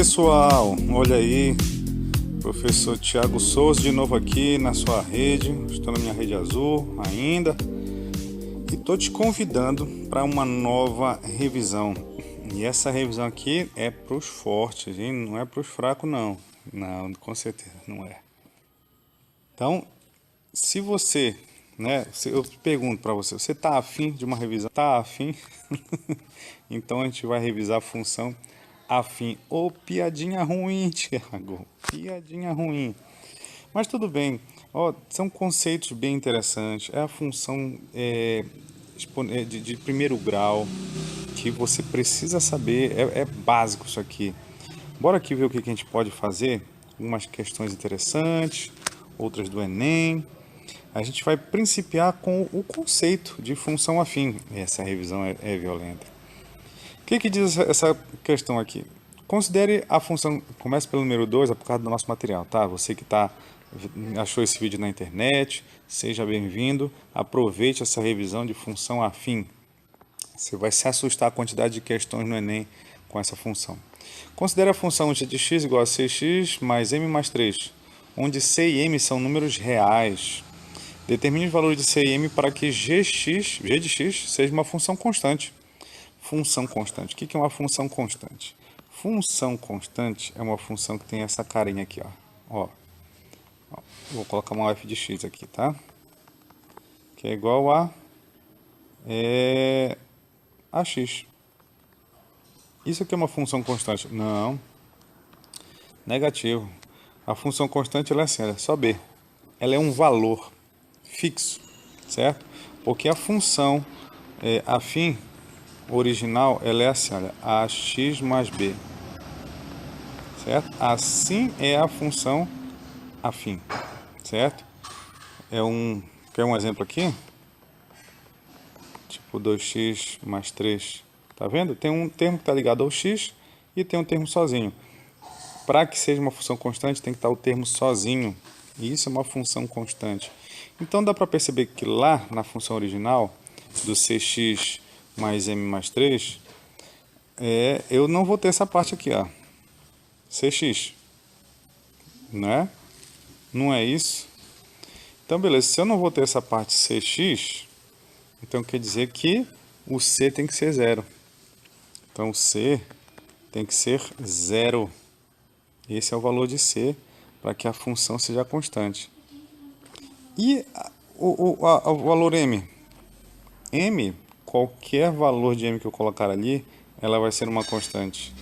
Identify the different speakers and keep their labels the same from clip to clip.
Speaker 1: pessoal, olha aí, professor Tiago Souza de novo aqui na sua rede, estou na minha rede azul ainda e estou te convidando para uma nova revisão. E essa revisão aqui é para os fortes, hein? Não é para os fracos não, com certeza não é. Então, se você, eu pergunto para você, você está afim de uma revisão? Está afim? Então a gente vai revisar a função afim. Ô, piadinha ruim, Thiago. Piadinha ruim. Mas tudo bem. Ó, são conceitos bem interessantes. É a função de primeiro grau que você precisa saber. É básico isso aqui. Bora aqui ver o que a gente pode fazer. Algumas questões interessantes, outras do Enem. A gente vai principiar com o conceito de função afim. Essa revisão é violenta. O que diz essa questão aqui? Considere a função, começa pelo número 2, é por causa do nosso material, tá? Você que achou esse vídeo na internet, seja bem-vindo, aproveite essa revisão de função afim. Você vai se assustar a quantidade de questões no Enem com essa função. Considere a função g de x igual a 6x mais m mais 3, onde c e m são números reais. Determine os valores de c e m para que g de x seja uma função constante. Função constante. O que é uma função constante? Função constante é uma função que tem essa carinha aqui, ó. Vou colocar uma f de x aqui, tá? Que é igual a x. Isso aqui é uma função constante? Não. Negativo. A função constante ela é assim, ela é só b. Ela é um valor fixo, certo? Porque a função afim original, ela é assim, olha, ax mais b, certo? Assim é a função afim, certo? Quer um exemplo aqui? Tipo 2x mais 3, tá vendo? Tem um termo que está ligado ao x e tem um termo sozinho. Para que seja uma função constante, tem que estar o termo sozinho, e isso é uma função constante. Então dá para perceber que lá na função original, do cx mais m mais 3, eu não vou ter essa parte aqui, ó, cx, né? Não é isso? Então, beleza, se eu não vou ter essa parte cx, então quer dizer que o c tem que ser zero. Então, o c tem que ser zero. Esse é o valor de c para que a função seja constante. E o valor m? M, qualquer valor de m que eu colocar ali, ela vai ser uma constante.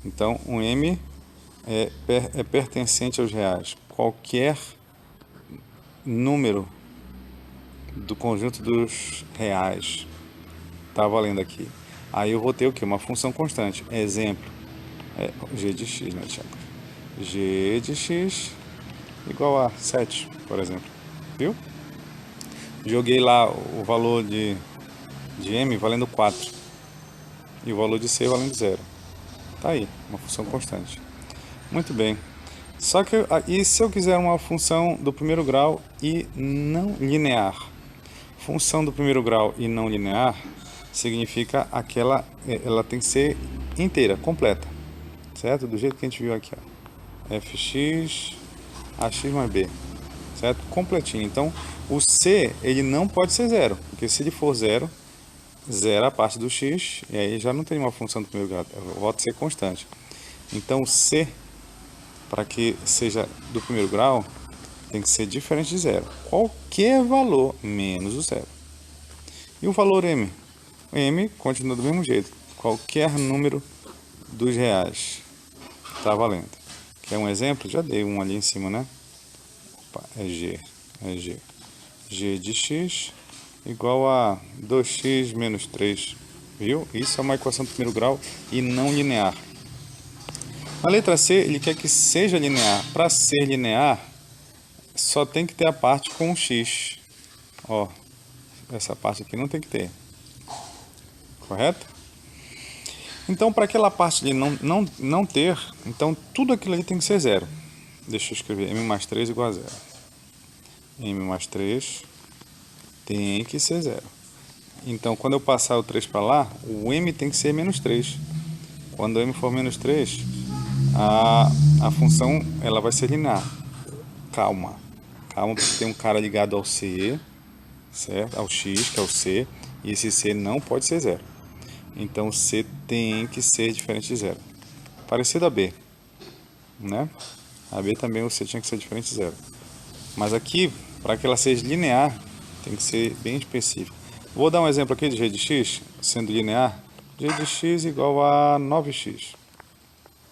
Speaker 1: Então, o m é pertencente aos reais. Qualquer número do conjunto dos reais está valendo aqui. Aí eu vou ter o que? Uma função constante. Exemplo, g de x, né, Thiago? G de x igual a 7, por exemplo. Viu? Joguei lá o valor de m valendo 4 e o valor de c valendo 0. Tá aí, uma função constante. Muito bem. Só que, e se eu quiser uma função do primeiro grau e não linear? Função do primeiro grau e não linear significa ela tem que ser inteira, completa, certo? Do jeito que a gente viu aqui, ó. fx, ax mais b, certo? Completinho. Então, o c, ele não pode ser zero, porque se ele for zero, zero a parte do x, e aí já não tem uma função do primeiro grau, volta a ser constante. Então, o c, para que seja do primeiro grau, tem que ser diferente de zero. Qualquer valor menos o zero. E o valor m? M continua do mesmo jeito. Qualquer número dos reais está valendo. Quer um exemplo? Já dei um ali em cima, né? Opa, é g. G de x igual a 2x menos 3. Viu? Isso é uma equação do primeiro grau e não linear. A letra C, ele quer que seja linear. Para ser linear, só tem que ter a parte com x. Ó, essa parte aqui não tem que ter. Correto? Então, para aquela parte ali não ter, então tudo aquilo ali tem que ser zero. Deixa eu escrever m mais 3 igual a zero. M mais 3 tem que ser zero. Então, quando eu passar o 3 para lá, o m tem que ser menos 3. Quando o m for menos 3, a função ela vai ser linear. Calma, calma, porque tem um cara ligado ao C, certo? Ao X, que é o C, e esse C não pode ser zero. Então C tem que ser diferente de zero. Parecido a B, né? A B também o C tinha que ser diferente de zero. Mas aqui, para que ela seja linear, tem que ser bem específico. Vou dar um exemplo aqui de g de x, sendo linear. G de x igual a 9x.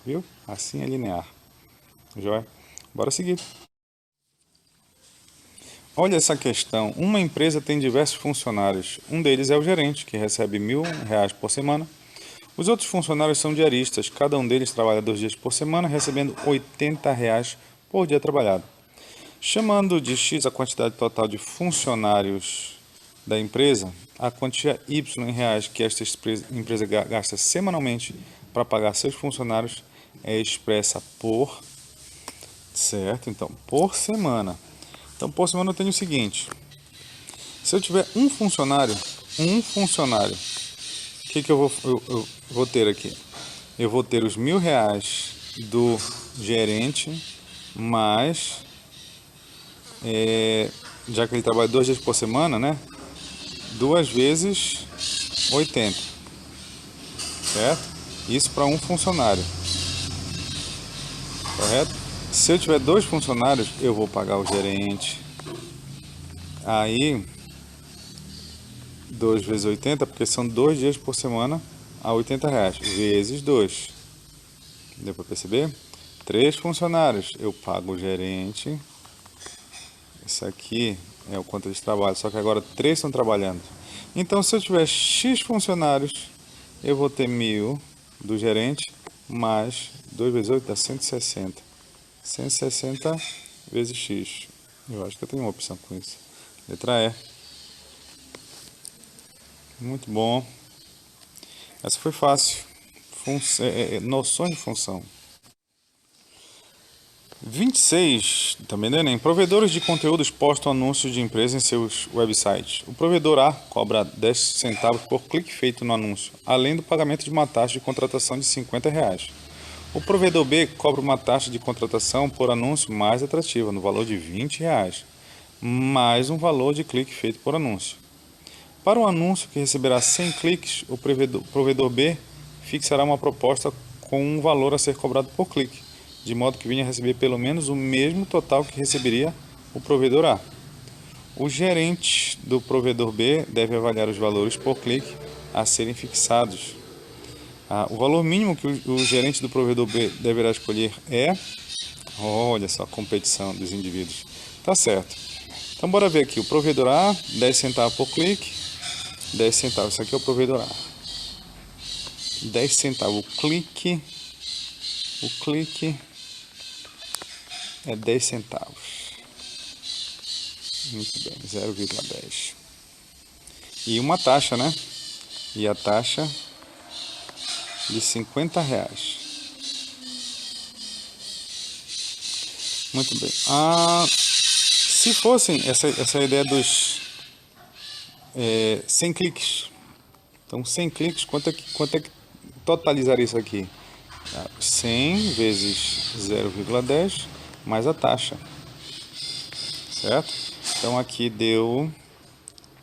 Speaker 1: Viu? Assim é linear. Joia? Bora seguir. Olha essa questão. Uma empresa tem diversos funcionários. Um deles é o gerente, que recebe R$ 1.000 por semana. Os outros funcionários são diaristas. Cada um deles trabalha 2 dias por semana, recebendo R$ 80 por dia trabalhado. Chamando de X a quantidade total de funcionários da empresa, a quantia Y em reais que esta empresa gasta semanalmente para pagar seus funcionários é expressa por, certo? Então, por semana. Então, por semana eu tenho o seguinte: se eu tiver um funcionário, o que eu vou ter aqui? Eu vou ter os R$ 1.000 do gerente, mais, já que ele trabalha 2 dias por semana, né? 2 vezes 80, certo? Isso para um funcionário, correto? Se eu tiver 2 funcionários, eu vou pagar o gerente. Aí, 2 vezes 80, porque são 2 dias por semana a R$ 80, vezes 2. Deu para perceber? 3 funcionários, eu pago o gerente. Isso aqui é o quanto eles trabalham, só que agora 3 estão trabalhando. Então, se eu tiver X funcionários, eu vou ter 1.000 do gerente, mais 2 vezes 8 dá 160. 160 vezes X. Eu acho que eu tenho uma opção com isso. Letra E. Muito bom. Essa foi fácil. Noções de função. 26, também do Enem. Provedores de conteúdos postam anúncios de empresas em seus websites. O provedor A cobra 10 centavos por clique feito no anúncio, além do pagamento de uma taxa de contratação de R$ 50. O provedor B cobra uma taxa de contratação por anúncio mais atrativa, no valor de R$ 20, mais um valor de clique feito por anúncio. Para um anúncio que receberá 100 cliques, o provedor B fixará uma proposta com um valor a ser cobrado por clique, de modo que venha a receber pelo menos o mesmo total que receberia o provedor A. O gerente do provedor B deve avaliar os valores por clique a serem fixados. O valor mínimo que o gerente do provedor B deverá escolher é... Olha só a competição dos indivíduos. Tá certo. Então, bora ver aqui. O provedor A, 10 centavos por clique. 10 centavos. Isso aqui é o provedor A. 10 centavos. O clique é 10 centavos. Muito bem. 0,10. E uma taxa, né? E a taxa de R$ 50. Muito bem. Se fossem essa ideia dos 100 cliques, então 100 cliques, quanto é que totalizaria isso aqui? 100 vezes 0,10 mais a taxa, certo? Então aqui deu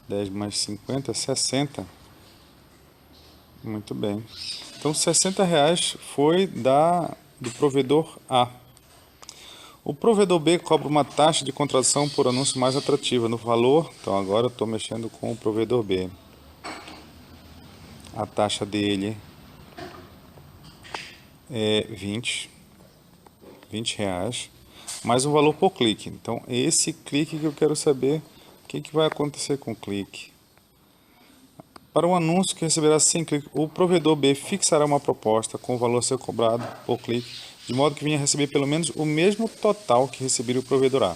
Speaker 1: 10 mais 50, 60. Muito bem. Então R$ 60 foi do provedor A. O provedor B cobra uma taxa de contratação por anúncio mais atrativa no valor. Então agora eu estou mexendo com o provedor B. A taxa dele é 20 reais, mais um valor por clique. Então esse clique que eu quero saber o que vai acontecer com o clique. Para um anúncio que receberá 100 cliques, o provedor B fixará uma proposta com o valor a ser cobrado por clique, de modo que venha a receber pelo menos o mesmo total que receberia o provedor A.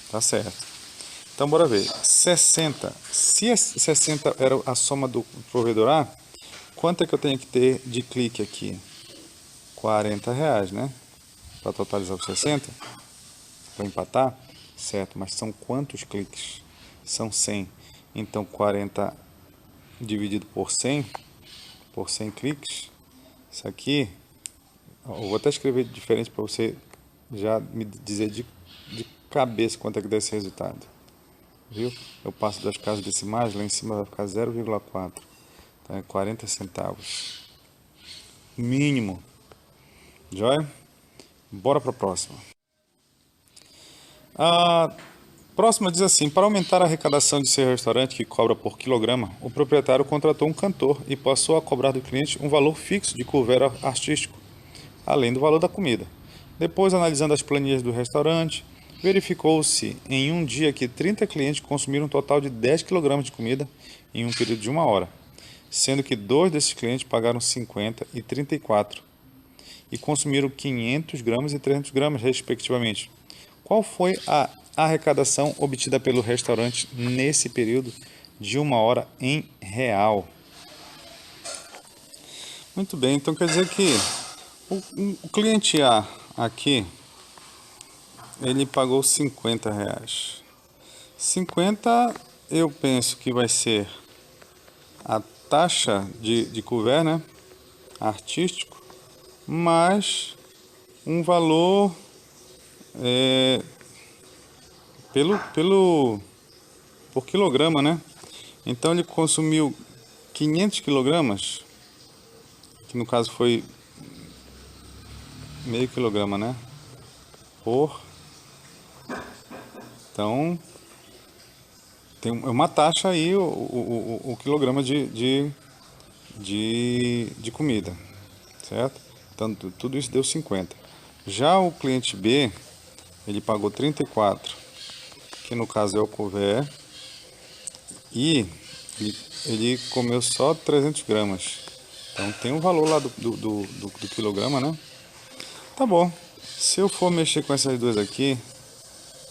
Speaker 1: Tá certo. Então, bora ver. 60. Se 60 era a soma do provedor A, quanto é que eu tenho que ter de clique aqui? R$ 40, né? Para totalizar os 60. Para empatar. Certo, mas são quantos cliques? São 100. Então, 40 dividido por 100 cliques, isso aqui, Eu vou até escrever diferente para você já me dizer de cabeça quanto é que dá esse resultado. Viu? Eu passo das casas decimais, lá em cima vai ficar 0,4. Então é 40 centavos. Mínimo. Joia? Bora para a próxima. A próxima diz assim: para aumentar a arrecadação de seu restaurante, que cobra por quilograma, o proprietário contratou um cantor e passou a cobrar do cliente um valor fixo de couvert artístico, além do valor da comida. Depois, analisando as planilhas do restaurante, verificou-se em um dia que 30 clientes consumiram um total de 10 kg de comida em um período de 1 hora, sendo que 2 desses clientes pagaram 50 e 34 e consumiram 500 gramas e 300 gramas, respectivamente. Qual foi a arrecadação obtida pelo restaurante nesse período de 1 hora em real? Muito bem, então quer dizer que o cliente A aqui, ele pagou 50 reais. 50 eu penso que vai ser a taxa de couvert, né, artístico, mais um valor por quilograma, né? Então ele consumiu 500 quilogramas, que no caso foi meio quilograma, né? Então tem uma taxa aí o quilograma de comida, certo? Então tudo isso deu 50. Já o cliente B, ele pagou 34, que no caso é o couvert, e ele comeu só 300 gramas. Então tem um valor lá do quilograma, né? Tá bom. Se eu for mexer com essas duas aqui,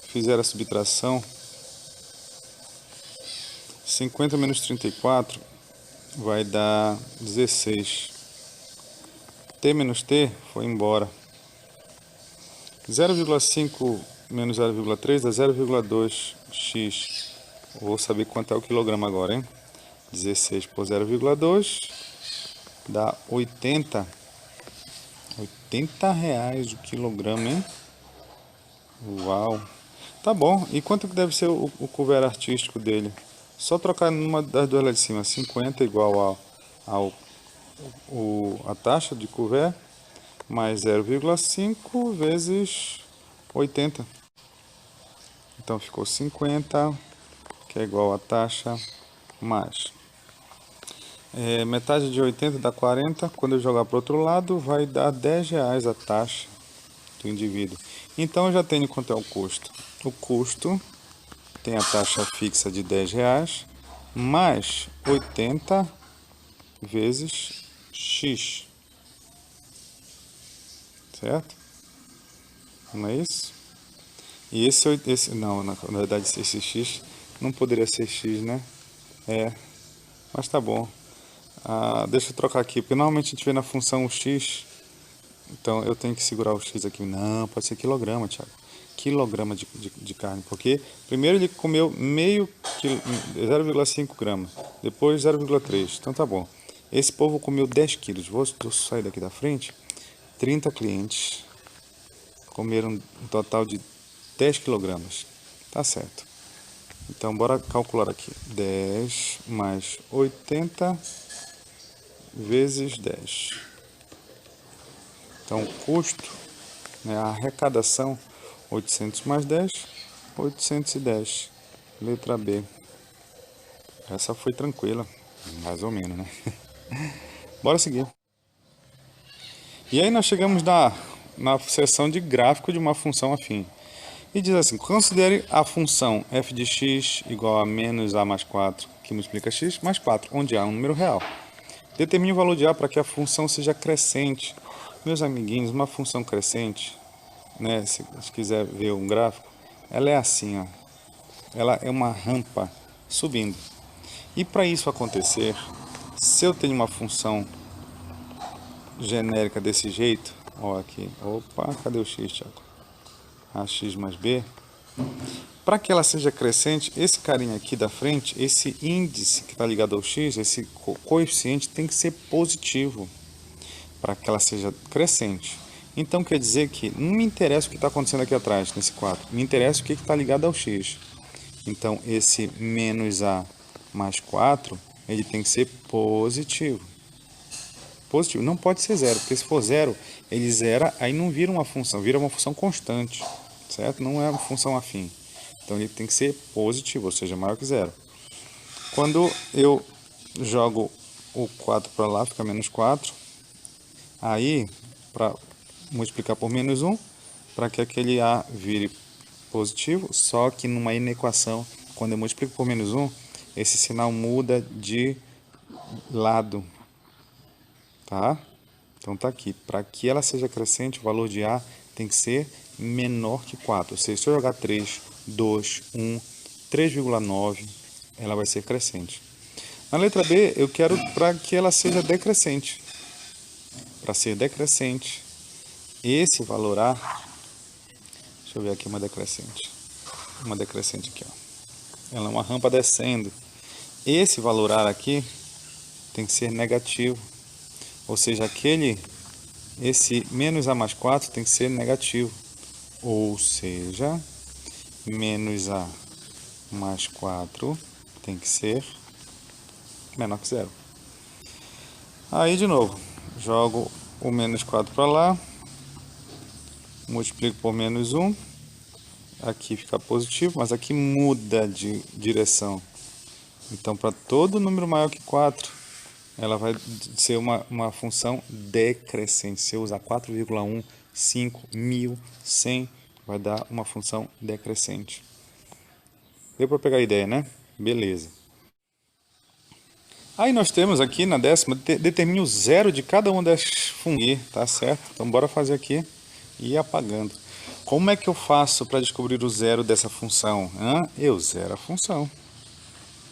Speaker 1: fizer a subtração, 50 menos 34 vai dar 16. T menos T foi embora. 0,5 menos 0,3 dá 0,2x. Vou saber quanto é o quilograma agora, hein? 16 por 0,2 dá 80. 80 reais o quilograma, hein? Uau! Tá bom. E quanto que deve ser o couvert artístico dele? Só trocar numa das duas lá de cima. 50 igual a taxa de couvert mais 0,5 vezes 80. Então ficou 50, que é igual a taxa mais. Metade de 80 dá 40. Quando eu jogar para o outro lado, vai dar 10 reais a taxa do indivíduo. Então eu já tenho quanto é o custo. O custo tem a taxa fixa de 10 reais mais 80 vezes x. Certo? Não é isso? E não, na verdade esse x não poderia ser x, né? Mas tá bom. Deixa eu trocar aqui, porque normalmente a gente vê na função o x, então eu tenho que segurar o x aqui. Não, pode ser quilograma, Thiago. Quilograma de carne, porque primeiro ele comeu 0,5 gramas, depois 0,3, então tá bom. Esse povo comeu 10 quilos, vou sair daqui da frente. 30 clientes comeram um total de 10 quilogramas, tá certo. Então bora calcular aqui, 10 mais 80 vezes 10. Então o custo, né, a arrecadação, 800 mais 10, 810. Letra B. Essa foi tranquila, mais ou menos, né? Bora seguir. E aí nós chegamos na seção de gráfico de uma função afim. E diz assim: considere a função f de x igual a menos a mais 4, que multiplica x, mais 4, onde A é um número real. Determine o valor de A para que a função seja crescente. Meus amiguinhos, uma função crescente, né, se quiser ver um gráfico, ela é assim, ó. Ela é uma rampa subindo. E para isso acontecer, se eu tenho uma função genérica desse jeito, ó aqui, opa, cadê o x, Thiago? Ax mais b. Para que ela seja crescente, esse carinha aqui da frente, esse índice que está ligado ao x, esse coeficiente tem que ser positivo para que ela seja crescente. Então quer dizer que não me interessa o que está acontecendo aqui atrás, nesse 4. Me interessa o que está ligado ao x. Então esse menos a mais 4, ele tem que ser positivo. Positivo. Não pode ser zero, porque se for zero, ele zera, aí não vira uma função, vira uma função constante, certo? Não é uma função afim. Então ele tem que ser positivo, ou seja, maior que zero. Quando eu jogo o 4 para lá, fica menos 4. Aí, para multiplicar por menos 1, para que aquele A vire positivo, só que numa inequação, quando eu multiplico por menos 1, esse sinal muda de lado, tá? Então tá aqui, para que ela seja crescente, o valor de A tem que ser menor que 4. Ou seja, se eu jogar 3, 2, 1, 3,9, ela vai ser crescente. Na letra B, eu quero para que ela seja decrescente. Para ser decrescente, esse valor A, deixa eu ver aqui uma decrescente. Uma decrescente aqui, ó. Ela é uma rampa descendo. Esse valor A aqui tem que ser negativo. Ou seja, esse menos A mais 4 tem que ser negativo. Ou seja, menos A mais 4 tem que ser menor que zero. Aí, de novo, jogo o menos 4 para lá, multiplico por menos 1, aqui fica positivo, mas aqui muda de direção. Então, para todo número maior que 4, ela vai ser uma função decrescente. Se eu usar 4,1, 5, 1000, 100, vai dar uma função decrescente. Deu para pegar a ideia, né? Beleza. Aí nós temos aqui na 10ª, determine o zero de cada uma das funções, tá certo? Então bora fazer aqui e ir apagando. Como é que eu faço para descobrir o zero dessa função? Eu zero a função.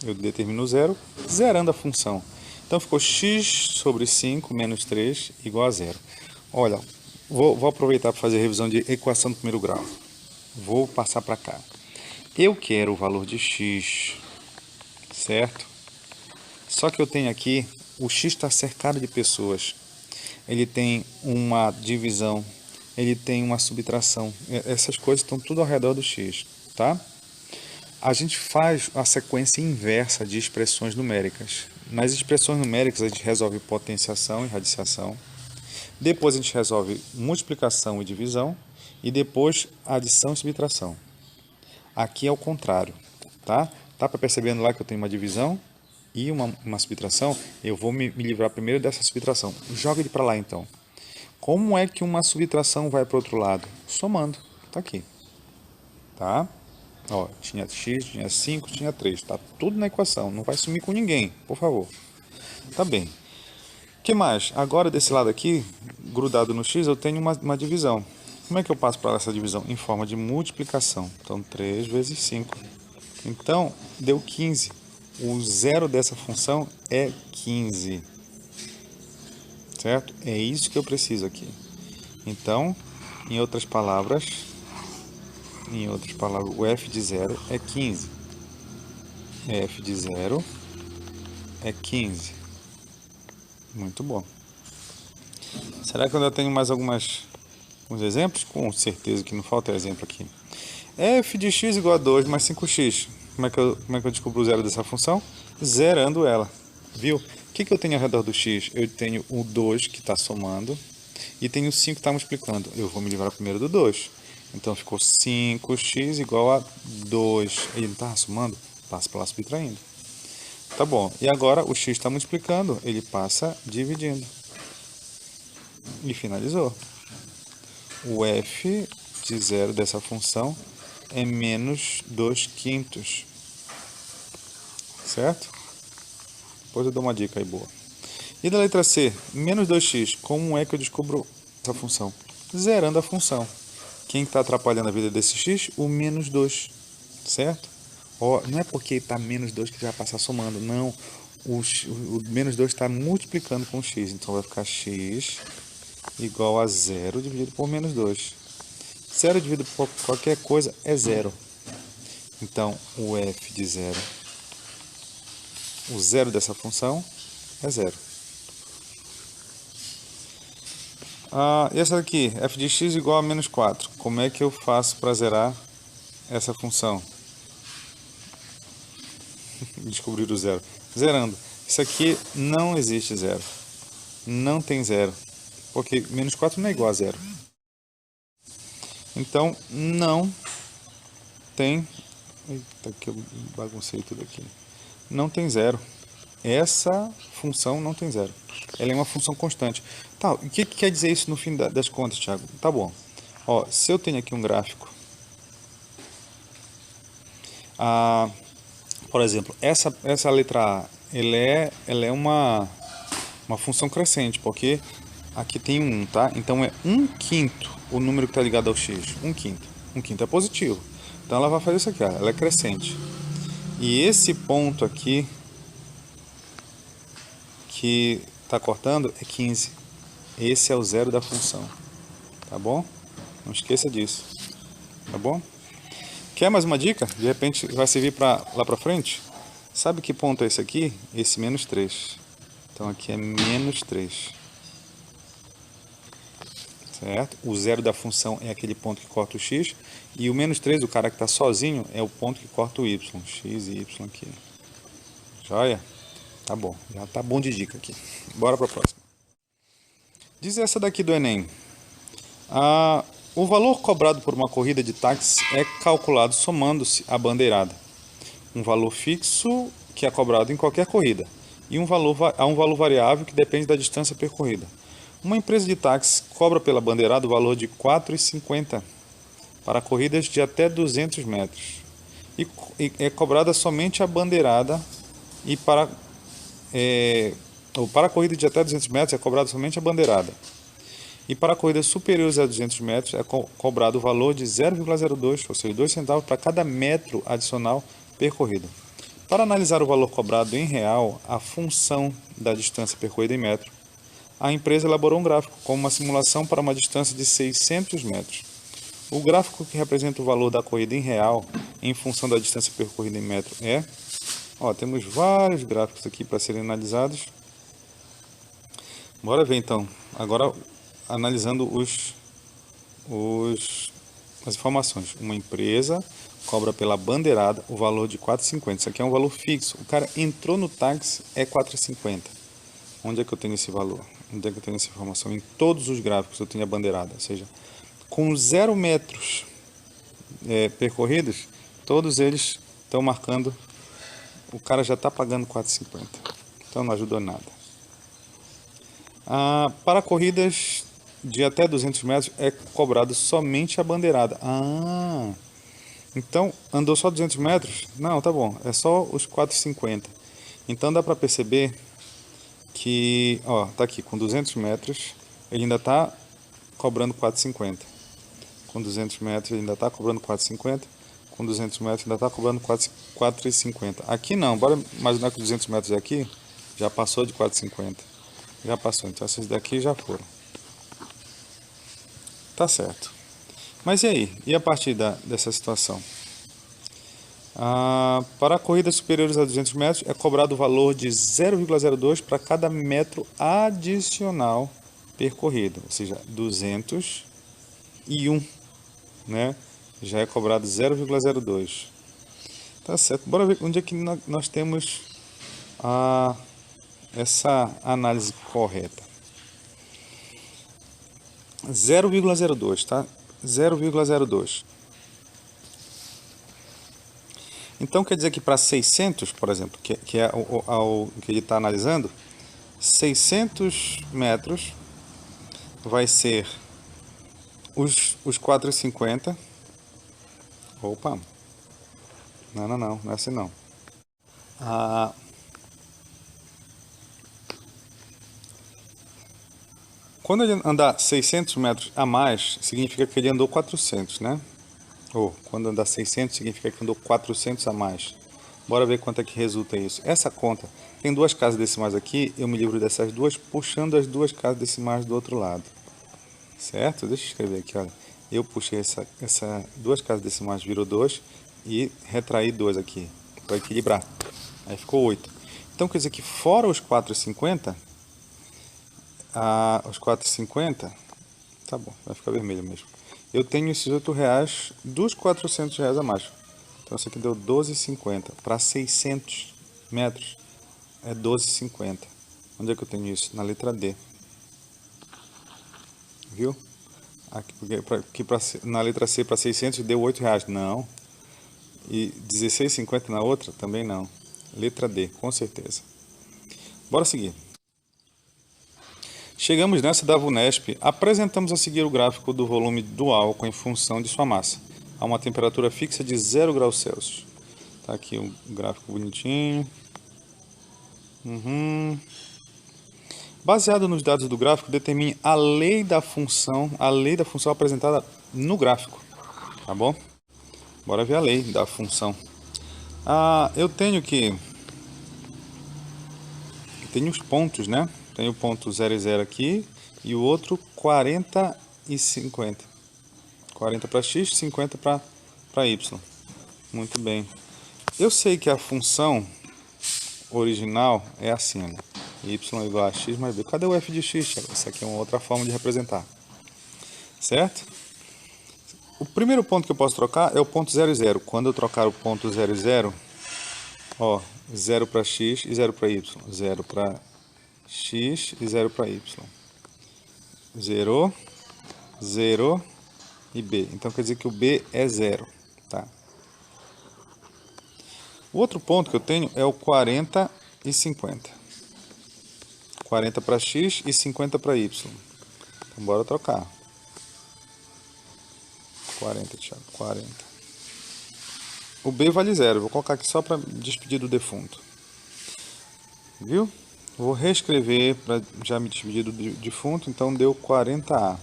Speaker 1: Eu determino o zero, zerando a função. Então ficou x sobre 5 menos 3 igual a zero. Olha, vou aproveitar para fazer a revisão de equação do primeiro grau. Vou passar para cá. Eu quero o valor de x, certo? Só que eu tenho aqui, o x está cercado de pessoas. Ele tem uma divisão, ele tem uma subtração. Essas coisas estão tudo ao redor do x, tá? A gente faz a sequência inversa de expressões numéricas. Nas expressões numéricas a gente resolve potenciação e radiciação. Depois a gente resolve multiplicação e divisão. E depois adição e subtração. Aqui é o contrário, tá? Tá percebendo lá que eu tenho uma divisão e uma subtração? Eu vou me livrar primeiro dessa subtração. Joga ele para lá então. Como é que uma subtração vai para o outro lado? Somando. Tá aqui. Tá? Ó, tinha x, tinha 5, tinha 3. Tá tudo na equação. Não vai sumir com ninguém, por favor. Tá bem. O que mais? Agora desse lado aqui, grudado no x, eu tenho uma divisão. Como é que eu passo para essa divisão? Em forma de multiplicação. Então, 3 vezes 5. Então, deu 15. O zero dessa função é 15. Certo? É isso que eu preciso aqui. Então, em outras palavras, o f de 0 é 15. F de 0 é 15. Muito bom. Será que eu ainda tenho mais alguns exemplos? Com certeza que não falta exemplo aqui. F de x igual a 2 mais 5x. Como é que eu descubro o zero dessa função? Zerando ela. Viu? O que eu tenho ao redor do x? Eu tenho o 2 que está somando e tenho o 5 que está multiplicando. Eu vou me livrar primeiro do 2. Então ficou 5x igual a 2. Ele não está somando? Passa para lá subtraindo. Tá bom. E agora o x está multiplicando, ele passa dividindo. E finalizou. O f de 0 dessa função é menos 2 quintos. Certo? Depois eu dou uma dica aí boa. E da letra C, menos 2x, como é que eu descubro essa função? Zerando a função. Quem está atrapalhando a vida desse x? O menos 2. Certo? Não é porque está menos 2 que vai passar somando. Não. O menos 2 está multiplicando com x. Então vai ficar x igual a 0 dividido por menos 2. 0 dividido por qualquer coisa é 0. Então, o f de 0, o zero dessa função é 0. E essa daqui, f de x igual a menos 4. Como é que eu faço para zerar essa função? Descobrir o zero. Zerando. Isso aqui não existe zero. Não tem zero. Porque menos 4 não é igual a zero. Então, não tem... Eita, que eu baguncei tudo aqui. Não tem zero. Essa função não tem zero. Ela é uma função constante. Tá, o que quer dizer isso no fim das contas, Thiago? Tá bom. Ó, se eu tenho aqui um gráfico... por exemplo, essa letra A, ela é uma função crescente, porque aqui tem um 1, tá? Então é 1/5 o número que está ligado ao x. 1/5. 1/5 é positivo. Então ela vai fazer isso aqui, ó, ela é crescente. E esse ponto aqui, que está cortando, é 15. Esse é o zero da função. Tá bom? Não esqueça disso. Tá bom? Quer mais uma dica? De repente vai servir para lá para frente? Sabe que ponto é esse aqui? Esse menos 3. Então aqui é menos 3. Certo? O zero da função é aquele ponto que corta o x. E o menos 3, o cara que está sozinho, é o ponto que corta o y. X e y aqui. Joia? Tá bom. Já tá bom de dica aqui. Bora para a próxima. Diz essa daqui do Enem. O valor cobrado por uma corrida de táxi é calculado somando-se a bandeirada. Um valor fixo que é cobrado em qualquer corrida. E há um valor variável que depende da distância percorrida. Uma empresa de táxi cobra pela bandeirada o valor de R$ 4,50 para corridas de até 200 metros. E é cobrada somente a bandeirada e para a corrida de até 200 metros é cobrada somente a bandeirada. E para corridas superiores a 200 metros é cobrado o valor de 0,02, ou seja, 2 centavos para cada metro adicional percorrido. Para analisar o valor cobrado em real, a função da distância percorrida em metro, a empresa elaborou um gráfico com uma simulação para uma distância de 600 metros. O gráfico que representa o valor da corrida em real em função da distância percorrida em metro é... temos vários gráficos aqui para serem analisados. Bora ver então. Agora analisando as informações. Uma empresa cobra pela bandeirada o valor de R$ 4,50. Isso aqui é um valor fixo. O cara entrou no táxi, é R$ 4,50. Onde é que eu tenho esse valor? Onde é que eu tenho essa informação? Em todos os gráficos eu tenho a bandeirada. Ou seja, com 0 metros percorridos, todos eles estão marcando. O cara já está pagando R$ 4,50. Então não ajudou nada. Para corridas de até 200 metros é cobrado somente a bandeirada. Então andou só 200 metros? Não, tá bom, é só os 4,50. Então dá para perceber que, tá aqui, com 200 metros ele ainda está cobrando 4,50. Com 200 metros ele ainda está cobrando 4,50. Com 200 metros ainda está cobrando 4,50. Aqui não, bora imaginar que 200 metros aqui já passou de 4,50. Já passou, então essas daqui já foram. Tá certo. Mas e aí? E a partir dessa situação? Para corridas superiores a 200 metros é cobrado o valor de 0,02 para cada metro adicional percorrido. Ou seja, 201, né? Já é cobrado 0,02. Tá certo. Bora ver onde é que nós temos essa análise correta. 0,02, tá? 0,02. Então quer dizer que para 600, por exemplo, que é o que ele está analisando, 600 metros vai ser os 4,50. Opa! Não é assim não. Quando ele andar 600 metros a mais, significa que ele andou 400, né? Ou quando andar 600, significa que andou 400 a mais. Bora ver quanto é que resulta isso. Essa conta tem duas casas decimais aqui, eu me livro dessas duas, puxando as duas casas decimais do outro lado. Certo? Deixa eu escrever aqui, olha. Eu puxei essa duas casas decimais, virou 2, e retraí 2 aqui, para equilibrar. Aí ficou 8. Então quer dizer que fora os 4,50... os 4,50, tá bom, vai ficar vermelho mesmo. Eu tenho esses R$8 dos R$400 a mais. Então isso aqui deu 12,50. Para 600 metros é 12,50. Onde é que eu tenho isso? Na letra D. Viu? Aqui na letra C para 600 deu R$8. Não. E 16,50 na outra? Também não. Letra D, com certeza. Bora seguir. Chegamos nessa da VUNESP. Apresentamos a seguir o gráfico do volume do álcool em função de sua massa, a uma temperatura fixa de 0 graus Celsius. Tá aqui um gráfico bonitinho. Baseado nos dados do gráfico, determine a lei da função apresentada no gráfico. Tá bom? Bora ver a lei da função. Eu tenho os pontos, né? Tem o ponto 0 e 0 aqui e o outro 40 e 50. 40 para x, 50 para y. Muito bem. Eu sei que a função original é assim, né? Y igual a x mais b. Cadê o f de x? Essa aqui é uma outra forma de representar. Certo? O primeiro ponto que eu posso trocar é o ponto 0 e 0. Quando eu trocar o ponto 0 e 0, ó, 0 para x e 0 para y. 0 para x e 0 para y. 0, 0 e b. Então quer dizer que o b é 0. Tá? O outro ponto que eu tenho é o 40 e 50. 40 para x e 50 para y. Então bora trocar. 40, Thiago, 40. O b vale 0. Vou colocar aqui só para despedir do defunto. Viu? Vou reescrever para já me despedir do defunto. Então deu 40A.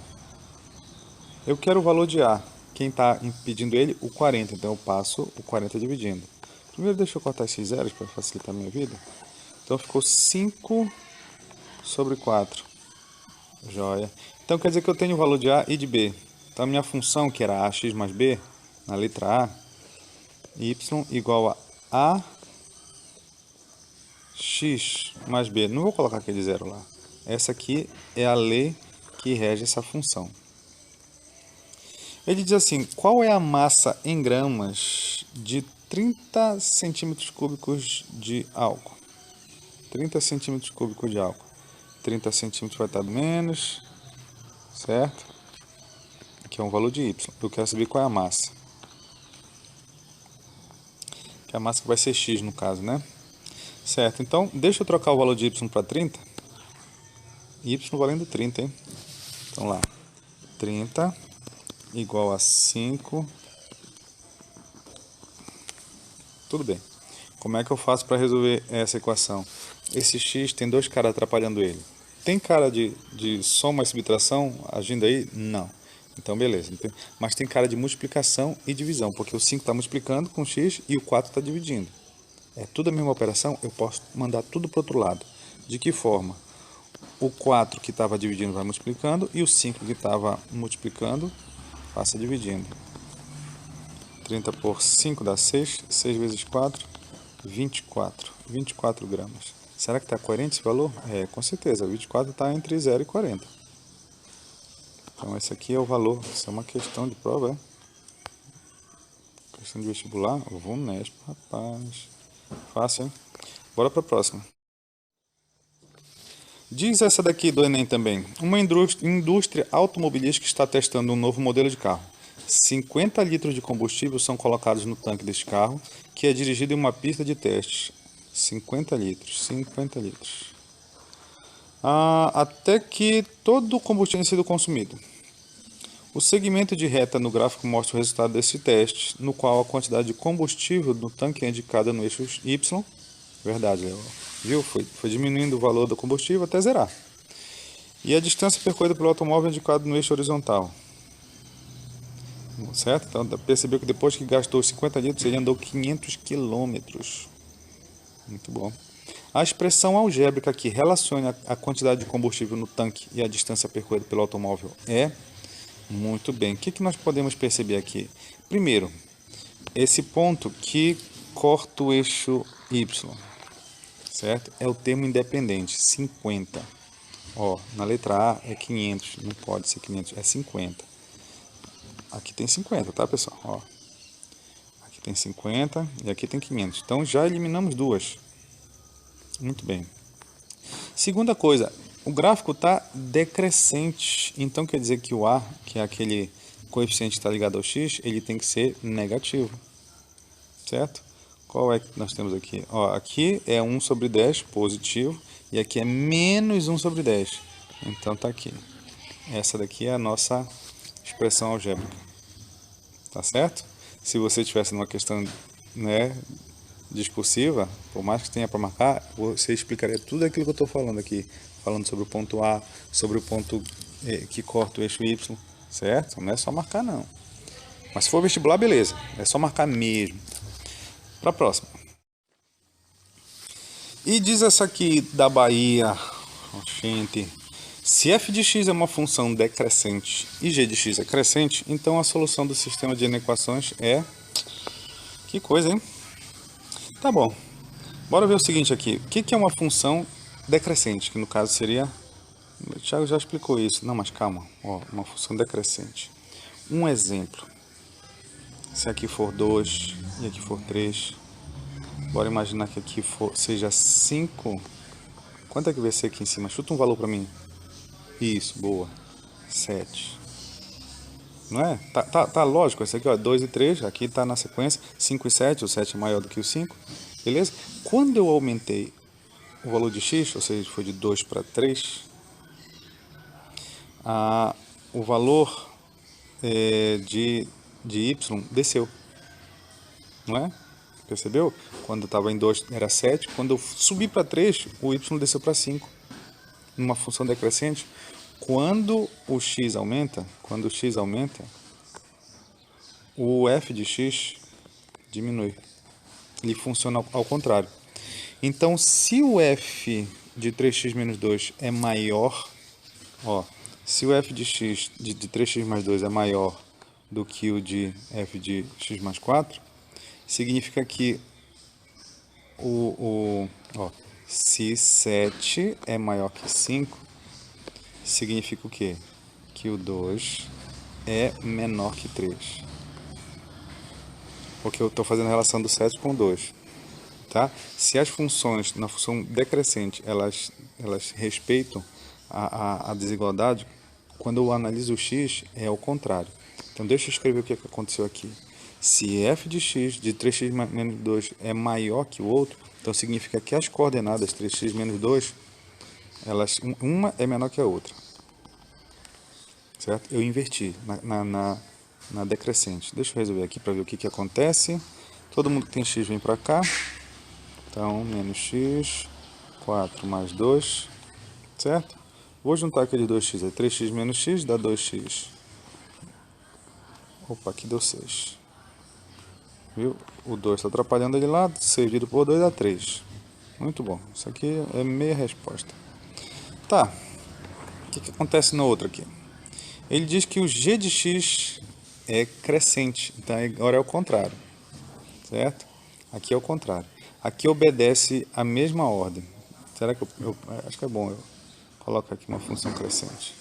Speaker 1: Eu quero o valor de A. Quem está impedindo ele? O 40. Então eu passo o 40 dividindo. Primeiro deixa eu cortar esses zeros para facilitar a minha vida. Então ficou 5 sobre 4. Joia. Então quer dizer que eu tenho o valor de A e de B. Então a minha função, que era ax mais b, na letra A, y igual a x mais b. Não vou colocar aquele zero lá. Essa aqui é a lei que rege essa função. Ele diz assim, qual é a massa em gramas de 30 centímetros cúbicos de álcool? 30 centímetros cúbicos de álcool. 30 centímetros vai estar menos, certo? Aqui é um valor de y. Eu quero saber qual é a massa. Que é a massa que vai ser x no caso, né? Certo, então deixa eu trocar o valor de y para 30. Y valendo 30, hein? Então lá, 30 igual a 5. Tudo bem. Como é que eu faço para resolver essa equação? Esse x tem dois caras atrapalhando ele. Tem cara de soma e subtração agindo aí? Não. Então, beleza. Mas tem cara de multiplicação e divisão, porque o 5 está multiplicando com x e o 4 está dividindo. É tudo a mesma operação, eu posso mandar tudo para o outro lado. De que forma? O 4 que estava dividindo vai multiplicando e o 5 que estava multiplicando passa dividindo. 30 por 5 dá 6, 6 vezes 4, 24. 24 gramas. Será que está coerente esse valor? É, com certeza. 24 está entre 0 e 40. Então, esse aqui é o valor. Isso é uma questão de prova, é? Questão de vestibular? VUNESP, rapaz. Fácil, hein? Bora para a próxima. Diz essa daqui do Enem também. Uma indústria automobilística está testando um novo modelo de carro. 50 litros de combustível são colocados no tanque deste carro, que é dirigido em uma pista de testes. 50 litros, 50 litros. Até que todo o combustível tenha sido consumido. O segmento de reta no gráfico mostra o resultado desse teste, no qual a quantidade de combustível no tanque é indicada no eixo Y. Verdade, Léo. Viu? Foi diminuindo o valor do combustível até zerar. E a distância percorrida pelo automóvel é indicada no eixo horizontal. Certo? Então, percebeu que depois que gastou os 50 litros, ele andou 500 quilômetros. Muito bom. A expressão algébrica que relaciona a quantidade de combustível no tanque e a distância percorrida pelo automóvel é... Muito bem. O que nós podemos perceber aqui? Primeiro, esse ponto que corta o eixo Y, certo? É o termo independente, 50. Ó, na letra A é 500, não pode ser 500, é 50. Aqui tem 50, tá, pessoal? Ó, aqui tem 50 e aqui tem 500. Então já eliminamos duas. Muito bem. Segunda coisa, o gráfico está decrescente. Então quer dizer que o A, que é aquele coeficiente que está ligado ao x, ele tem que ser negativo. Certo? Qual é que nós temos aqui? Ó, aqui é 1 sobre 10 positivo e aqui é menos 1 sobre 10. Então tá aqui. Essa daqui é a nossa expressão algébrica. Tá certo? Se você estivesse numa questão, né, discursiva, por mais que tenha para marcar, você explicaria tudo aquilo que eu estou falando aqui. Falando sobre o ponto A, sobre o ponto que corta o eixo Y, certo? Não é só marcar não. Mas se for vestibular, beleza. É só marcar mesmo. Para a próxima. E diz essa aqui da Bahia, gente, se f de x é uma função decrescente e g de x é crescente, então a solução do sistema de equações é... Que coisa, hein? Tá bom. Bora ver o seguinte aqui. O que é uma função decrescente? Que no caso seria... O Thiago já explicou isso. Não, mas calma. Ó, uma função decrescente. Um exemplo. Se aqui for 2 e aqui for 3... Bora imaginar que aqui seja 5. Quanto é que vai ser aqui em cima? Chuta um valor para mim. Isso, boa. 7. Não é? Tá lógico. Esse aqui, ó, 2 e 3. Aqui tá na sequência. 5 e 7. O 7 é maior do que o 5. Beleza? Quando eu aumentei o valor de x, ou seja, foi de 2 para 3, o valor de y desceu. Não é? Percebeu? Quando estava em 2 era 7. Quando eu subi para 3, o y desceu para 5. Numa função decrescente, quando o x aumenta, o f de x diminui. Ele funciona ao contrário. Então, se o f de 3x menos 2 é maior, ó, se o f de x de 3x mais 2 é maior do que o de f de x mais 4, significa que se 7 é maior que 5, significa o quê? Que o 2 é menor que 3. Porque eu estou fazendo a relação do 7 com o 2. Tá? Se as funções, na função decrescente, elas respeitam a desigualdade, quando eu analiso o x, é ao contrário. Então, deixa eu escrever o que aconteceu aqui. Se f de x de 3x menos 2 é maior que o outro, então significa que as coordenadas 3x menos 2, uma é menor que a outra. Certo? Eu inverti na decrescente. Deixa eu resolver aqui para ver o que acontece. Todo mundo que tem x vem para cá. Então, menos x, 4 mais 2, certo? Vou juntar aquele 2x, é 3x menos x, dá 2x. Opa, aqui deu 6. Viu? O 2 está atrapalhando ali lá, 6 dividido por 2 dá 3. Muito bom, isso aqui é meia resposta. Tá, o que acontece na outra aqui? Ele diz que o g de x é crescente, então agora é o contrário, certo? Aqui é o contrário. Aqui obedece a mesma ordem. Será que eu acho que é bom eu colocar aqui uma função crescente.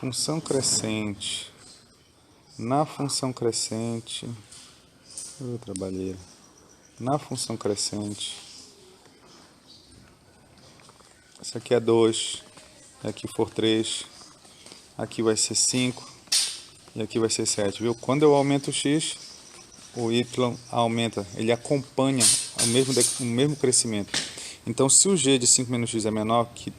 Speaker 1: Função crescente. Na função crescente, eu trabalhei. Na função crescente, essa aqui é 2, aqui for 3, aqui vai ser 5 e aqui vai ser 7, viu? Quando eu aumento o x, o y aumenta, ele acompanha o mesmo crescimento. Então, se o g de 5 menos x é menor que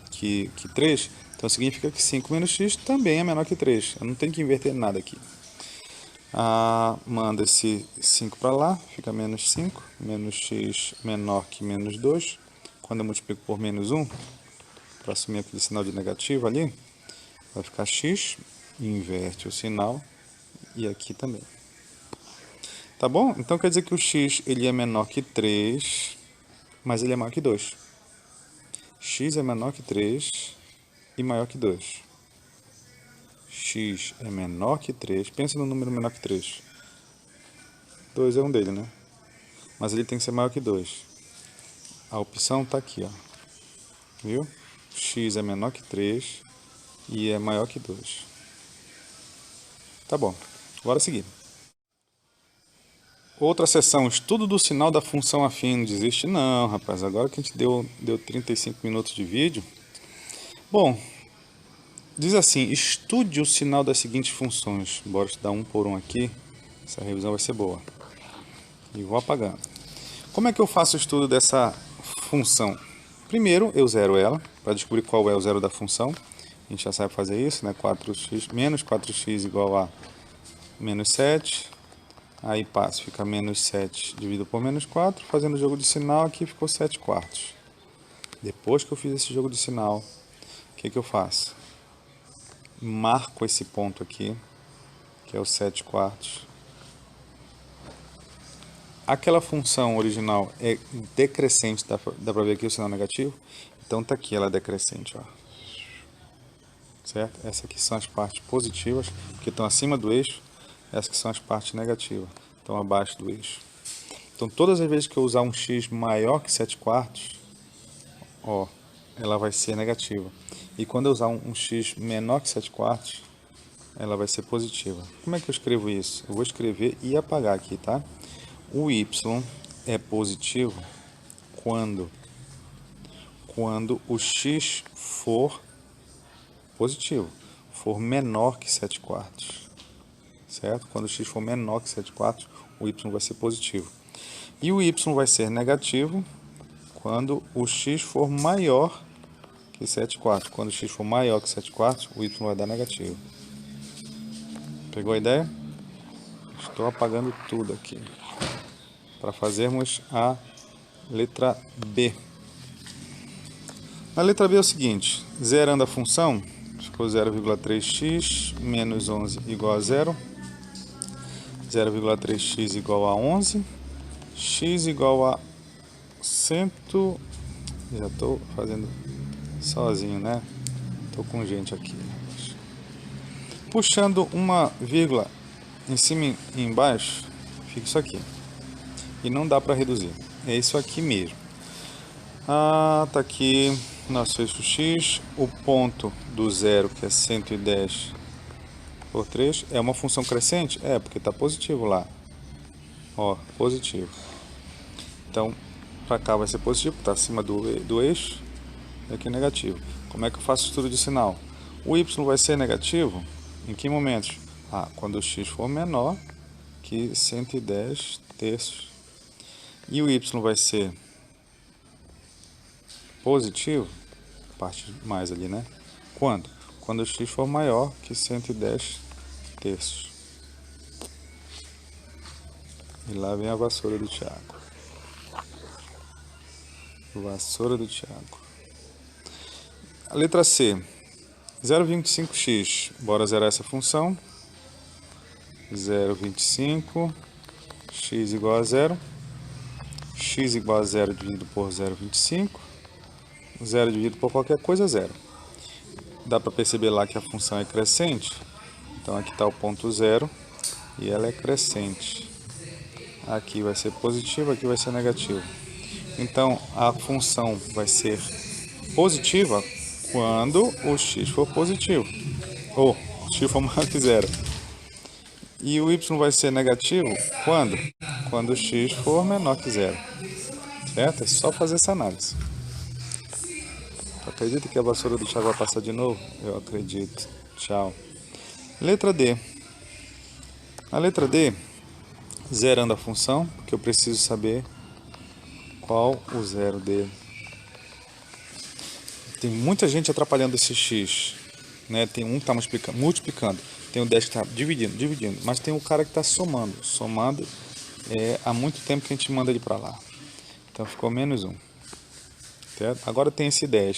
Speaker 1: 3, então significa que 5 menos x também é menor que 3. Eu não tenho que inverter nada aqui. Manda esse 5 para lá, fica menos 5, menos x menor que menos 2. Quando eu multiplico por menos 1, para assumir aquele sinal de negativo ali, vai ficar x, inverte o sinal, e aqui também. Tá bom? Então quer dizer que o x ele é menor que 3, mas ele é maior que 2. X é menor que 3 e maior que 2. X é menor que 3. Pensa no número menor que 3. 2 é um dele, né? Mas ele tem que ser maior que 2. A opção está aqui, ó. Viu? x é menor que 3 e é maior que 2. Tá bom, bora seguir. Outra seção, estudo do sinal da função afim. Não desiste não, rapaz. Agora que a gente deu 35 minutos de vídeo. Bom, diz assim, estude o sinal das seguintes funções. Bora estudar um por um aqui. Essa revisão vai ser boa. E vou apagando. Como é que eu faço o estudo dessa função? Primeiro, eu zero ela, para descobrir qual é o zero da função. A gente já sabe fazer isso, né? 4x, menos 4x igual a menos 7. Aí passo, fica menos 7 dividido por menos 4. Fazendo o jogo de sinal, aqui ficou 7 quartos. Depois que eu fiz esse jogo de sinal, o que eu faço? Marco esse ponto aqui, que é o 7 quartos. Aquela função original é decrescente, dá pra ver aqui o sinal negativo? Então tá aqui, ela é decrescente, ó. Certo? Essas aqui são as partes positivas, que estão acima do eixo. Essas que são as partes negativas, estão abaixo do eixo. Então todas as vezes que eu usar um x maior que 7 quartos, ó, ela vai ser negativa. E quando eu usar um x menor que 7 quartos, ela vai ser positiva. Como é que eu escrevo isso? Eu vou escrever e apagar aqui, tá? O y é positivo quando o x for positivo, for menor que 7 quartos. Certo? Quando o x for menor que 7 quartos, o y vai ser positivo. E o y vai ser negativo quando o x for maior que 7 quartos. Quando o x for maior que 7 quartos, o y vai dar negativo. Pegou a ideia? Estou apagando tudo aqui. Para fazermos a letra B. Na letra B é o seguinte, zerando a função, ficou 0,3x menos 11 igual a 0. 0,3x igual a 11. X igual a 100... Já estou fazendo sozinho, né? Estou com gente aqui. Puxando uma vírgula em cima e embaixo, fica isso aqui. E não dá para reduzir. É isso aqui mesmo. Ah, tá aqui nosso eixo X. O ponto do zero, que é 110 por 3, é uma função crescente? É, porque está positivo lá. Ó, positivo. Então, para cá vai ser positivo, está acima do eixo. E aqui negativo. Como é que eu faço o estudo de sinal? O y vai ser negativo em que momentos? Ah, quando o x for menor que 110 terços. E o y vai ser positivo, parte mais ali, né? Quando? Quando o x for maior que 110 terços. E lá vem a vassoura do Thiago. Vassoura do Thiago. A letra C. 0,25x. Bora zerar essa função. 0,25. X igual a 0. X igual a 0 dividido por 0,25. 0 dividido por qualquer coisa é 0. Dá para perceber lá que a função é crescente. Então aqui está o ponto 0 e ela é crescente. Aqui vai ser positivo, aqui vai ser negativo. Então a função vai ser positiva quando o x for positivo. Ou o x for maior que 0. E o y vai ser negativo quando? Quando o x for menor que 0. Certo? É só fazer essa análise. Acredita que a vassoura do Thiago vai passar de novo? Eu acredito. Tchau. Letra D. Na letra D, zerando a função, porque eu preciso saber qual o zero dele. Tem muita gente atrapalhando esse x. Né? Tem um que está multiplicando. Tem o 10 que está dividindo. Mas tem o cara que está somando. Somando, há muito tempo que a gente manda ele para lá. Então ficou menos 1. Certo? Agora tem esse 10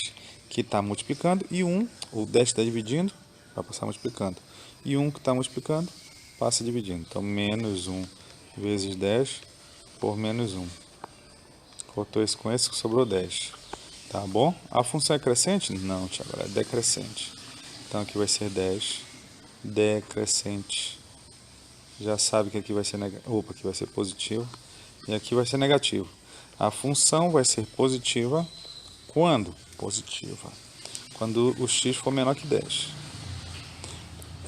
Speaker 1: que está multiplicando e 1, o 10 está dividindo, vai passar multiplicando. E 1 que está multiplicando, passa dividindo. Então, menos 1 vezes 10 por menos 1. Cortou esse com esse, sobrou 10. Tá bom? A função é crescente? Não, Thiago, ela é decrescente. Então, aqui vai ser 10 decrescente. Já sabe que aqui vai ser aqui vai ser positivo e aqui vai ser negativo. A função vai ser positiva quando? Positiva. quando o x for menor que 10.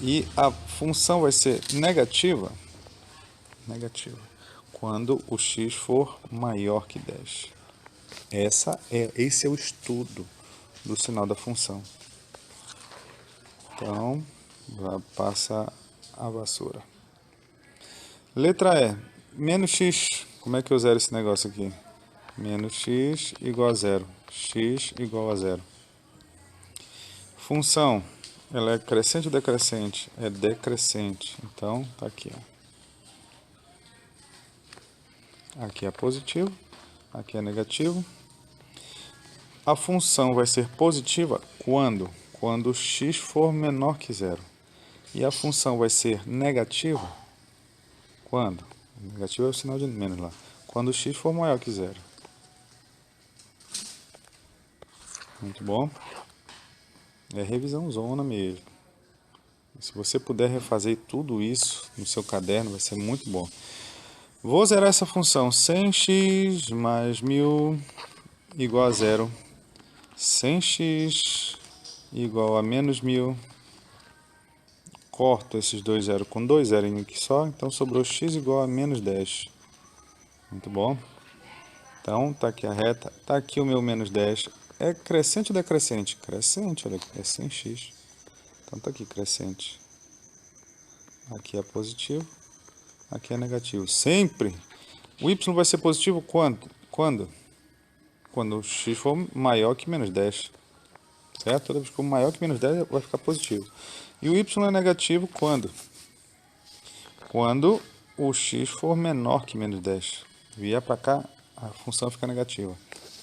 Speaker 1: E a função vai ser negativa quando o x for maior que 10. Esse é o estudo do sinal da função. Então, passa a vassoura. Letra E. Menos x. Como é que eu zero esse negócio aqui? Menos x igual a zero. X igual a zero. Função. Ela é crescente ou decrescente? É decrescente. Então, tá aqui. Ó. Aqui é positivo. Aqui é negativo. A função vai ser positiva quando? Quando x for menor que zero. E a função vai ser negativa quando? Negativo é o sinal de menos lá. Quando x for maior que zero. Muito bom. É revisão zona mesmo. Se você puder refazer tudo isso no seu caderno, vai ser muito bom. Vou zerar essa função. 100x mais 1000 igual a zero. 100x igual a menos 1000. Corto esses dois zeros com dois zeros em aqui só. Então sobrou x igual a menos 10. Muito bom. Então tá aqui a reta. Tá aqui o meu menos 10. É crescente ou decrescente? Crescente, olha aqui. É 100x. Então tá aqui crescente. Aqui é positivo. Aqui é negativo. Sempre. O y vai ser positivo quando? Quando o x for maior que menos 10. Certo? Toda vez que for maior que menos 10 vai ficar positivo. E o y é negativo quando? Quando o x for menor que menos 10. Vier para cá, a função fica negativa.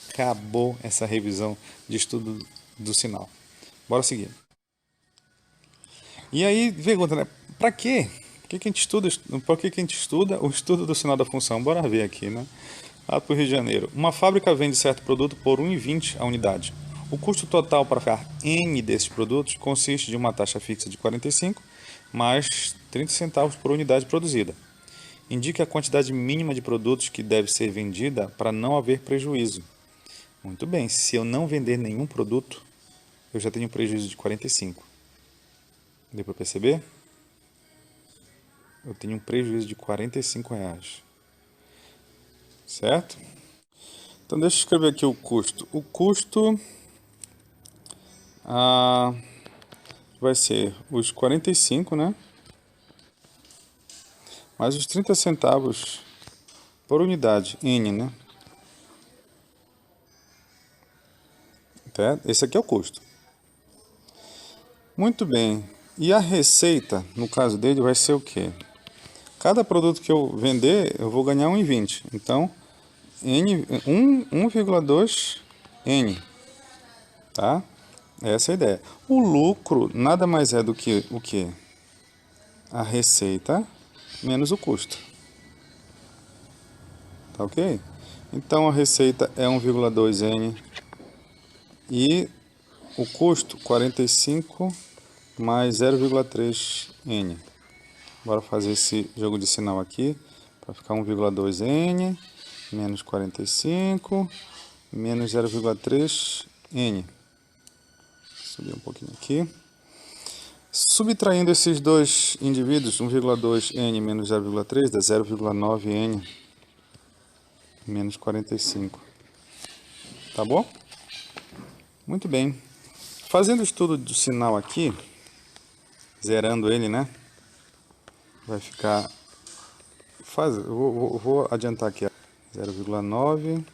Speaker 1: Acabou essa revisão de estudo do sinal. Bora seguir. E aí, pergunta, né? Para quê? Por que a gente estuda? Por que a gente estuda o estudo do sinal da função? Bora ver aqui, né? Lá para o Rio de Janeiro. Uma fábrica vende certo produto por R$ 1,20 a unidade. O custo total para fabricar N desses produtos consiste de uma taxa fixa de 45 mais 30 centavos por unidade produzida. Indique a quantidade mínima de produtos que deve ser vendida para não haver prejuízo. Muito bem, se eu não vender nenhum produto, eu já tenho prejuízo de 45. Deu para perceber? Eu tenho um prejuízo de R$ 45. Certo? Então deixa eu escrever aqui o custo. O custo vai ser os 45, né? Mais os 30 centavos por unidade, N, né? Tá? Esse aqui é o custo. Muito bem. E a receita, no caso dele, vai ser o quê? Cada produto que eu vender, eu vou ganhar 1,20. Então, 1,2 N. Tá? Essa é a ideia. O lucro nada mais é do que o quê? A receita menos o custo. Tá ok? Então, a receita é 1,2 N e o custo 45 mais 0,3 N. Bora fazer esse jogo de sinal aqui para ficar 1,2 N menos 45 menos 0,3 N. Subir um pouquinho aqui. Subtraindo esses dois indivíduos, 1,2 N menos 0,3 dá 0,9 N menos 45. Tá bom? Muito bem. Fazendo o estudo do sinal aqui, zerando ele, né? Vai ficar... Vou adiantar aqui. 0,9,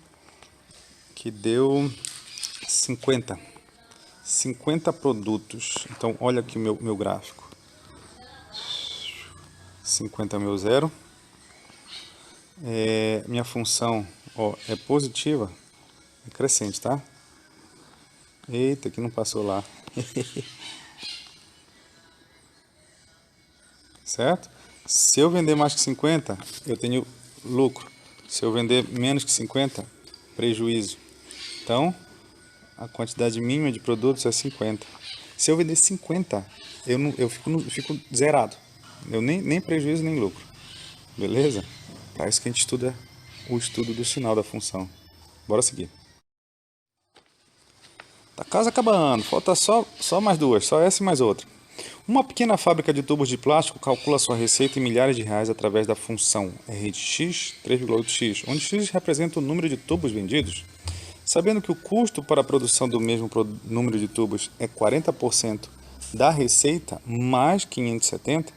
Speaker 1: que deu 50. 50 produtos. Então, olha aqui o meu gráfico. 50 é o meu zero. Minha função é positiva, é crescente, tá? Eita, que não passou lá. Certo? Se eu vender mais que 50, eu tenho lucro. Se eu vender menos que 50, prejuízo. Então, a quantidade mínima de produtos é 50. Se eu vender 50, eu fico zerado. Eu nem prejuízo, nem lucro. Beleza? Para isso que a gente estuda o estudo do sinal da função. Bora seguir. Tá quase acabando, falta só mais duas, só essa e mais outra. Uma pequena fábrica de tubos de plástico calcula sua receita em milhares de reais através da função R de x 3,8x, onde x representa o número de tubos vendidos. Sabendo que o custo para a produção do mesmo número de tubos é 40% da receita mais 570,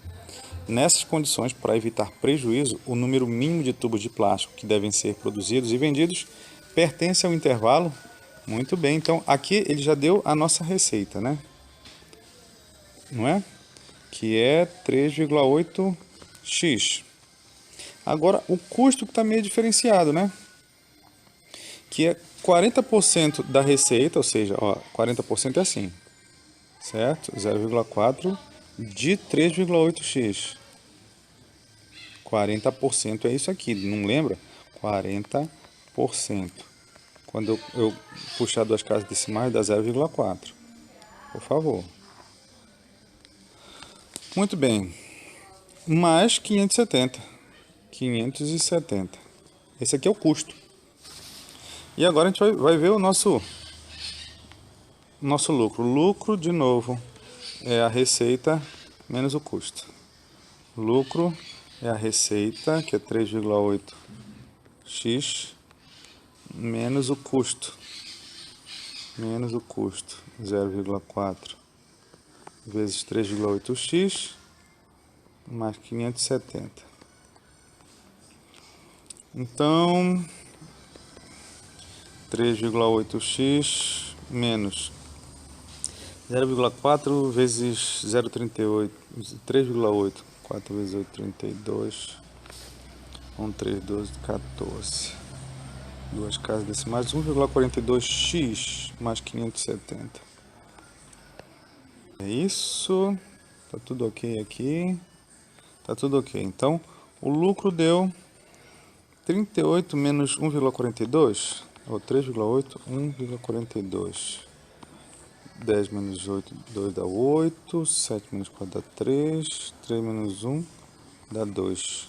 Speaker 1: nessas condições, para evitar prejuízo, o número mínimo de tubos de plástico que devem ser produzidos e vendidos pertence ao intervalo. Muito bem, então aqui ele já deu a nossa receita, né? Não é? Que é 3,8x. Agora o custo que está meio diferenciado, né? Que é 40% da receita, ou seja, ó, 40% é assim, certo? 0,4 de 3,8x. 40% é isso aqui, não lembra? 40%. Quando eu puxar duas casas decimais, dá 0,4. Por favor. Muito bem. Mais 570. 570. Esse aqui é o custo. E agora a gente vai ver o nosso lucro. Lucro, de novo, é a receita menos o custo. Lucro é a receita, que é 3,8x, menos o custo. Menos o custo, 0,4 vezes 3,8x, mais 570. Então, 3,8x menos 0,4 vezes 0,38, 3,8, 4 vezes 8, 32, 1, 3, 12, 14. Duas casas decimais, 1,42x mais 570. É isso. Tá tudo ok aqui. Tá tudo ok. Então, o lucro deu 38 menos 1,42, ou 3,8, 1,42. 10 menos 8, 2 dá 8. 7 menos 4 dá 3. 3 menos 1 dá 2.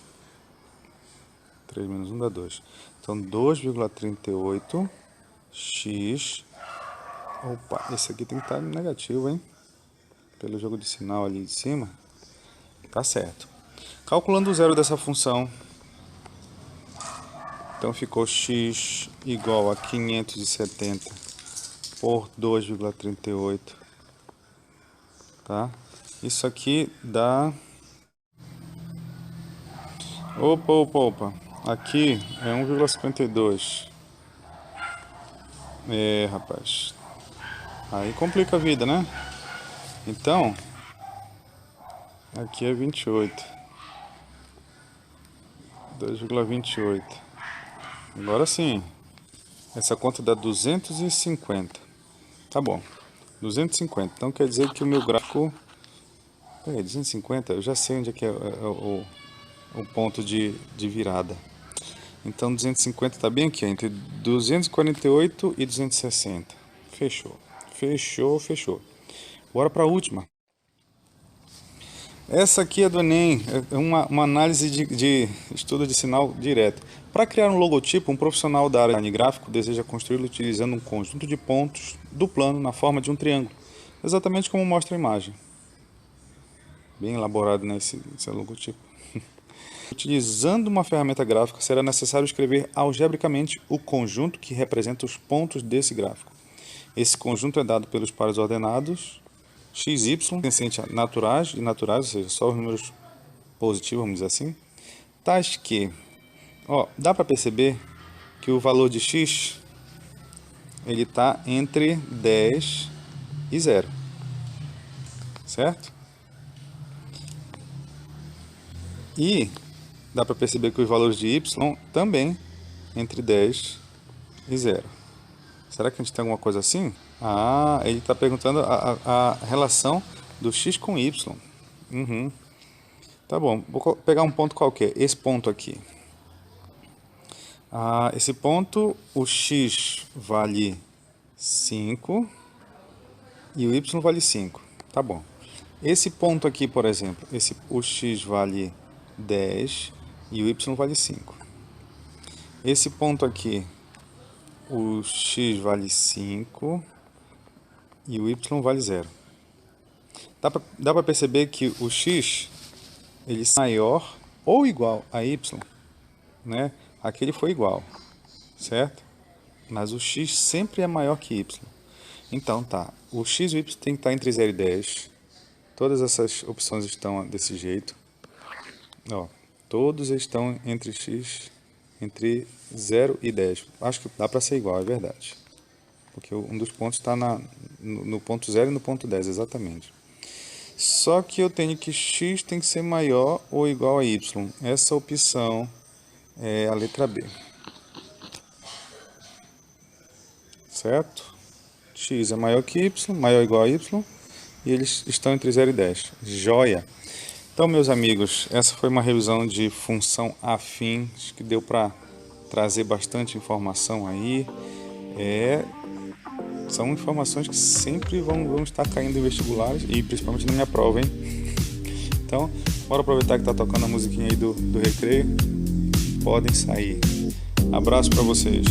Speaker 1: 3 menos 1 dá 2. Então, 2,38x. Opa, esse aqui tem que estar negativo, hein? Pelo jogo de sinal ali de cima. Tá certo. Calculando o zero dessa função, então ficou x igual a 570 por 2,38, tá? Isso aqui dá... Opa. Aqui é 1,52. É, rapaz. Aí complica a vida, né? Então, aqui é 28. 2,28. Agora sim. Essa conta dá 250. Tá bom. 250. Então quer dizer que o meu gráfico... É, 250, eu já sei onde é que é o ponto de virada. Então 250 está bem aqui, entre 248 e 260. Fechou. Fechou. Bora para a última. Essa aqui é do Enem, é uma análise de estudo de sinal direto. Para criar um logotipo, um profissional da área de gráfico deseja construí-lo utilizando um conjunto de pontos do plano na forma de um triângulo, exatamente como mostra a imagem. Bem elaborado, né, esse logotipo. Utilizando uma ferramenta gráfica, será necessário escrever algebricamente o conjunto que representa os pontos desse gráfico. Esse conjunto é dado pelos pares ordenados x, y, pertencente a naturais e naturais, ou seja, só os números positivos, vamos dizer assim, tais que, ó, dá para perceber que o valor de x ele está entre 10 e 0, certo? E dá para perceber que os valores de y também entre 10 e 0. Será que a gente tem alguma coisa assim? Ah, ele está perguntando a relação do x com y. Uhum. Tá bom, vou pegar um ponto qualquer, esse ponto aqui. Esse ponto, o x vale 5 e o y vale 5. Tá bom. Esse ponto aqui, por exemplo, o x vale 10 e o y vale 5. Esse ponto aqui, o x vale 5 e o y vale 0. Dá para perceber que o x ele é maior ou igual a y, né? Aqui ele foi igual, certo? Mas o x sempre é maior que y. Então tá, o x e o y tem que estar entre 0 e 10. Todas essas opções estão desse jeito. Ó, todos estão entre 0 e 10. Acho que dá para ser igual, é verdade. Porque um dos pontos está no ponto 0 e no ponto 10, exatamente. Só que eu tenho que x tem que ser maior ou igual a y. Essa opção é a letra B. Certo? X é maior que y, maior ou igual a y, e eles estão entre 0 e 10. Joia! Então, meus amigos, essa foi uma revisão de função afim, acho que deu para trazer bastante informação aí. São informações que sempre vão estar caindo em vestibulares e principalmente na minha prova, hein? Então, bora aproveitar que tá tocando a musiquinha aí do recreio. Podem sair. Abraço para vocês.